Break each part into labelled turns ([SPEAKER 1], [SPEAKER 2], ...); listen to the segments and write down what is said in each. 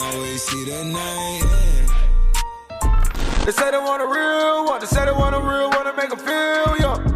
[SPEAKER 1] always see the night. They say they want a real one. They say they want a real one to make them feel young.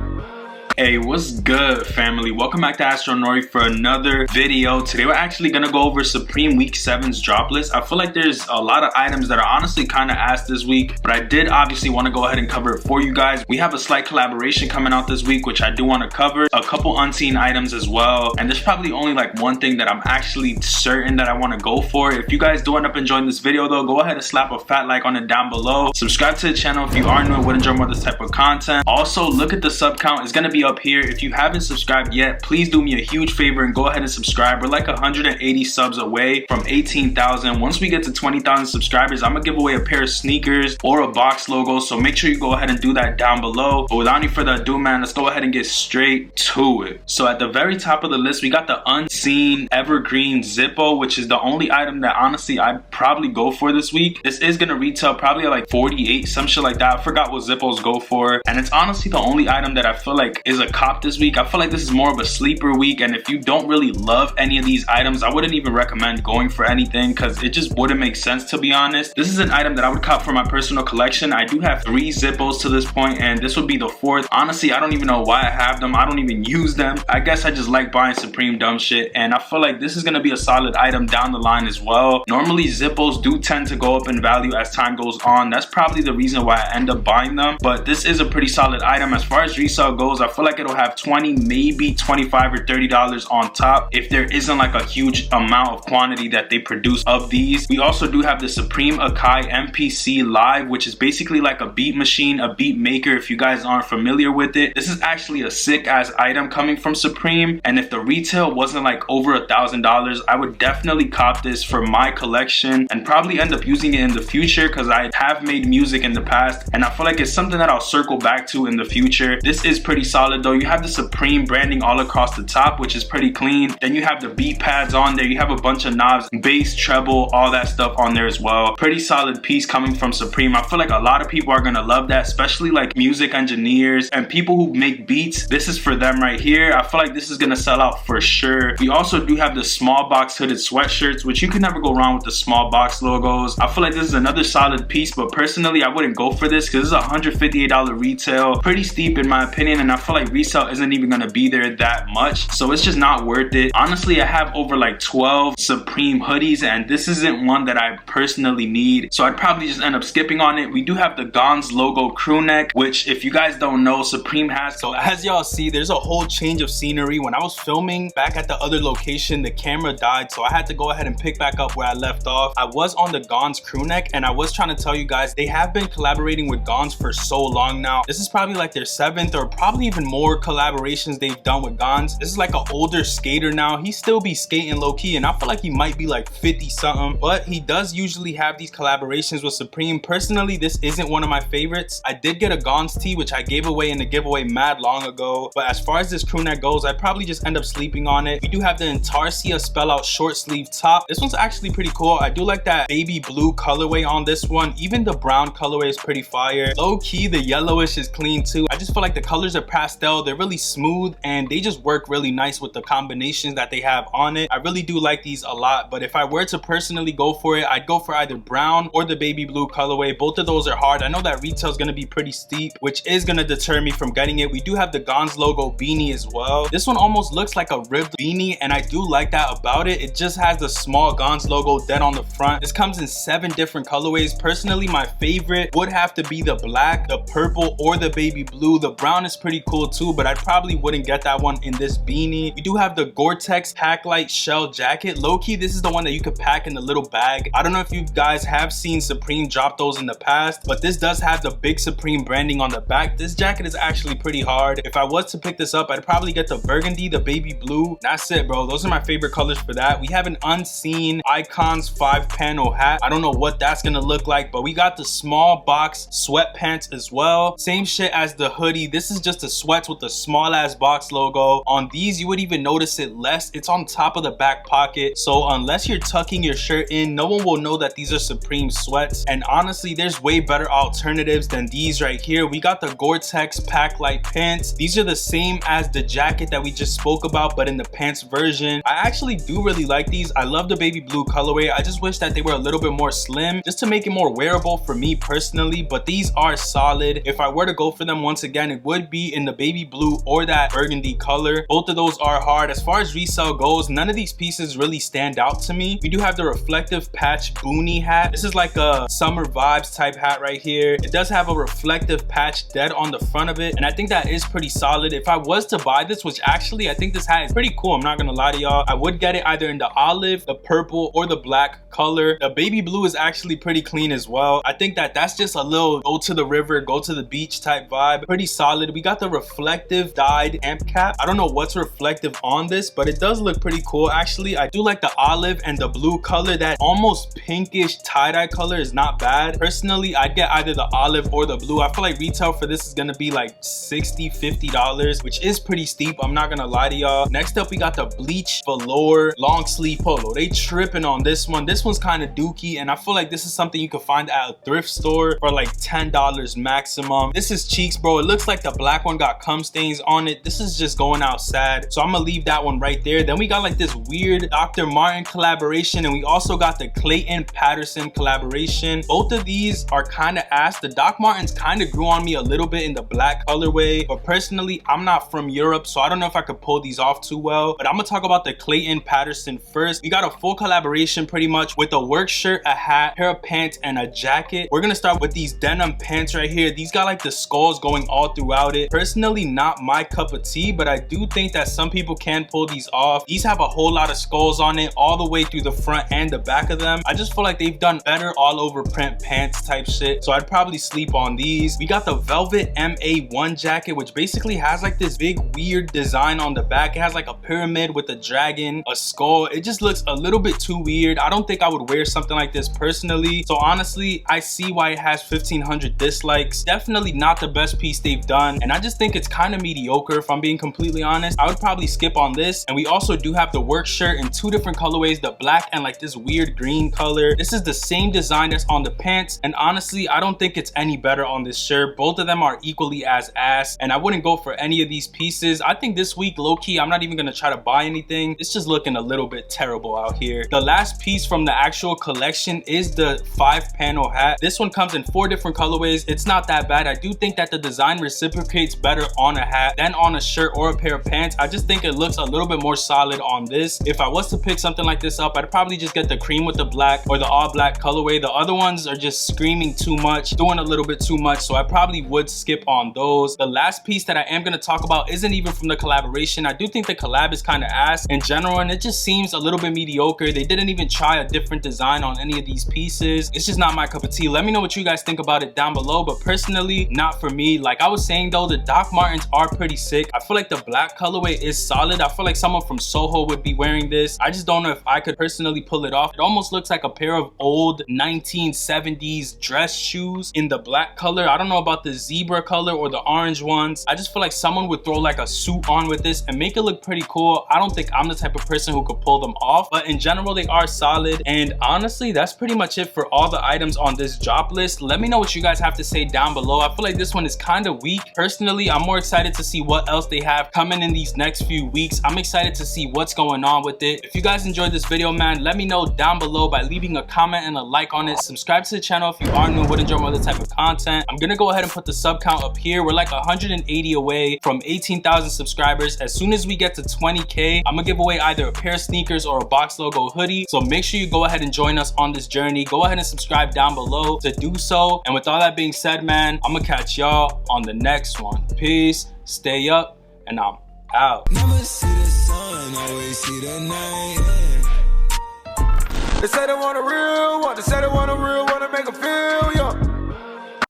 [SPEAKER 2] Hey, what's good, family? Welcome back to Astro Nori for another video. Today we're actually gonna go over Supreme Week 7's drop list. I feel like there's a lot of items that are honestly kind of asked this week, but I did obviously want to go ahead and cover it for you guys. We have a slight collaboration coming out this week, which I do want to cover. A couple unseen items as well, and there's probably only like one thing that I'm actually certain that I want to go for. If you guys do end up enjoying this video though, go ahead and slap a fat like on it down below. Subscribe to the channel if you are new and would enjoy more of this type of content. Also, look at the sub count. It's gonna be up here. If you haven't subscribed yet, please do me a huge favor and go ahead and subscribe. We're like 180 subs away from 18,000. Once we get to 20,000 subscribers, I'm gonna give away a pair of sneakers or a box logo, so make sure you go ahead and do that down below. But without any further ado, man, let's go ahead and get straight to it. So at the very top of the list, we got the unseen evergreen Zippo, which is the only item that honestly I'd probably go for this week. This is gonna retail probably at like 48, some shit like that. I forgot what Zippos go for, and it's honestly the only item that I feel like is a cop this week. I feel like this is more of a sleeper week, and if you don't really love any of these items, I wouldn't even recommend going for anything because it just wouldn't make sense, to be honest. This is an item that I would cop for my personal collection. I do have 3 Zippos to this point, and this would be the 4th. Honestly, I don't even know why I have them. I don't even use them. I guess I just like buying Supreme dumb shit, and I feel like this is gonna be a solid item down the line as well. Normally Zippos do tend to go up in value as time goes on. That's probably the reason why I end up buying them, but this is a pretty solid item. As far as resale goes, I feel like it'll have 20, maybe 25 or $30 on top if there isn't like a huge amount of quantity that they produce of these. We also do have the Supreme Akai MPC Live, which is basically like a beat machine, a beat maker if you guys aren't familiar with it. This is actually a sick ass item coming from Supreme, and if the retail wasn't like over $1,000, I would definitely cop this for my collection and probably end up using it in the future because I have made music in the past and I feel like it's something that I'll circle back to in the future. This is pretty solid though. You have the Supreme branding all across the top, which is pretty clean. Then you have the beat pads on there. You have a bunch of knobs, bass, treble, all that stuff on there as well. Pretty solid piece coming from Supreme. I feel like a lot of people are gonna love that, especially like music engineers and people who make beats. This is for them right here. I feel like this is gonna sell out for sure. We also do have the small box hooded sweatshirts, which you can never go wrong with the small box logos. I feel like this is another solid piece, but personally I wouldn't go for this because this is $158 retail. Pretty steep in my opinion, and I feel like resale isn't even gonna be there that much, so it's just not worth it. Honestly, I have over like 12 Supreme hoodies and this isn't one that I personally need, so I'd probably just end up skipping on it. We do have the Gonz logo crew neck, which if you guys don't know, Supreme has. So as y'all see, there's a whole change of scenery. When I was filming back at the other location, the camera died, so I had to go ahead and pick back up where I left off. I was on the Gonz crew neck, and I was trying to tell you guys, they have been collaborating with Gonz for so long now. This is probably like their 7th or probably even more collaborations they've done with Gonz. This is like an older skater now. He still be skating low-key, and I feel like he might be like 50 something, but he does usually have these collaborations with Supreme. Personally, this isn't one of my favorites. I did get a Gonz tee, which I gave away in the giveaway mad long ago, but as far as this crew neck goes, I'd probably just end up sleeping on it. We do have the Intarsia spell out short sleeve top. This one's actually pretty cool. I do like that baby blue colorway on this one. Even the brown colorway is pretty fire. Low-key, the yellowish is clean too. I just feel like the colors are pastel. They're really smooth and they just work really nice with the combinations that they have on it. I really do like these a lot, but if I were to personally go for it, I'd go for either brown or the baby blue colorway. Both of those are hard. I know that retail is going to be pretty steep, which is going to deter me from getting it. We do have the Gonz logo beanie as well. This one almost looks like a ribbed beanie, and I do like that about it. It just has the small Gonz logo dead on the front. This comes in 7 different colorways. Personally, my favorite would have to be the black, the purple, or the baby blue. The brown is pretty cool too, but I probably wouldn't get that one in this beanie. We do have the Gore-Tex pack light shell jacket. Low-key, this is the one that you could pack in the little bag. I don't know if you guys have seen Supreme drop those in the past, but this does have the big Supreme branding on the back. This jacket is actually pretty hard. If I was to pick this up, I'd probably get the burgundy, the baby blue. That's it, bro. Those are my favorite colors for that. We have an unseen Icons 5-panel hat. I don't know what that's gonna look like, but we got the small box sweatpants as well. Same shit as the hoodie. This is just a sweat sweats with the small ass box logo. On these, you would even notice it less. It's on top of the back pocket, so unless you're tucking your shirt in, no one will know that these are Supreme sweats. And honestly, there's way better alternatives than these right here. We got the Gore-Tex pack light pants. These are the same as the jacket that we just spoke about, but in the pants version. I actually do really like these. I love the baby blue colorway. I just wish that they were a little bit more slim just to make it more wearable for me personally, but these are solid. If I were to go for them once again, it would be in the baby blue or that burgundy color. Both of those are hard. As far as resale goes, none of these pieces really stand out to me. We do have the reflective patch Beanie hat. This is like a summer vibes type hat right here. It does have a reflective patch dead on the front of it, and I think that is pretty solid. If I was to buy this, which actually I think this hat is pretty cool, I'm not gonna lie to y'all, I would get it either in the olive, the purple, or the black color. The baby blue is actually pretty clean as well. I think that that's just a little go to the river, go to the beach type vibe. Pretty solid. We got the reflective dyed amp cap. I don't know what's reflective on this, but it does look pretty cool. Actually, I do like the olive and the blue color. That almost pinkish tie-dye color is not bad. Personally, I'd get either the olive or the blue. I feel like retail for this is gonna be like $60–50, which is pretty steep, I'm not gonna lie to y'all. Next up, we got the bleach velour long sleeve polo. They tripping on this one. This one's kind of dookie, and I feel like this is something you can find at a thrift store for like $10 maximum. This is cheeks, bro. It looks like the black one got cum stains on it. This is just going out sad, so I'm gonna leave that one right there. Then we got like this weird Dr. Martin collaboration, and we also got the Clayton Patterson collaboration. Both of these are kind of ass. The Doc Martens kind of grew on me a little bit in the black colorway, but personally, I'm not from Europe, so I don't know if I could pull these off too well. But I'm gonna talk about the Clayton Patterson first. We got a full collaboration pretty much with a work shirt, a hat, pair of pants, and a jacket. We're gonna start with these denim pants right here. These got like the skulls going all throughout it. Personally, not my cup of tea, but I do think that some people can pull these off. These have a whole lot of skulls on it all the way through the front and the back of them. I just feel like they've done better all over print pants type shit, so I'd probably sleep on these. We got the velvet MA1 jacket, which basically has like this big weird design on the back. It has like a pyramid with a dragon, a skull. It just looks a little bit too weird. I don't think I would wear something like this personally, so honestly, I see why it has 1,500 dislikes. Definitely not the best piece they've done, and I just think it's kind of mediocre if I'm being completely honest. I would probably skip on this. And we also do have the work shirt in two different colorways, the black and like this weird green color. This is the same design that's on the pants, and honestly, I don't think it's any better on this shirt. Both of them are equally as ass, and I wouldn't go for any of these pieces. I think this week, low-key, I'm not even gonna try to buy anything. It's just looking a little bit terrible out here. The last piece from the actual collection is the 5-panel hat. This one comes in 4 different colorways. It's not that bad. I do think that the design reciprocates better on a hat than on a shirt or a pair of pants. I just think it looks a little bit more solid on this. If I was to pick something like this up, I'd probably just get the cream with the black or the all black colorway. The other ones are just screaming too much, doing a little bit too much, so I probably would skip on those. The last piece that I am going to talk about isn't even from the collaboration. I do think the collab is kind of ass in general, and it just seems a little bit mediocre. They didn't even try a different design on any of these pieces. It's just not my cup of tea. Let me know what you guys think about it down below, but personally, not for me. Like I was saying though, the Doc Martens are pretty sick. I feel like the black colorway is solid. I feel like someone from Soho would be wearing this. I just don't know if I could personally pull it off. It almost looks like a pair of old 1970s dress shoes in the black color. I don't know about the zebra color or the orange ones. I just feel like someone would throw like a suit on with this and make it look pretty cool. I don't think I'm the type of person who could pull them off, but in general, they are solid. And honestly, that's pretty much it for all the items on this drop list. Let me know what you guys have to say down below. I feel like this one is kind of weak. Personally, I'm more excited to see what else they have coming in these next few weeks. I'm excited to see what's going on with it. If you guys enjoyed this video, man, let me know down below by leaving a comment and a like on it. Subscribe to the channel if you are new and would enjoy more other type of content. I'm gonna go ahead and put the sub count up here. We're like 180 away from 18,000 subscribers. As soon as we get to 20K, I'm gonna give away either a pair of sneakers or a box logo hoodie. So make sure you go ahead and join us on this journey. Go ahead and subscribe down below to do so. And with all that being said, man, I'm gonna catch y'all on the next one. Peace, stay up, and I'm out.
[SPEAKER 1] Never see the sun, always see the night. They say they want a real one, they say they want a real one to make them feel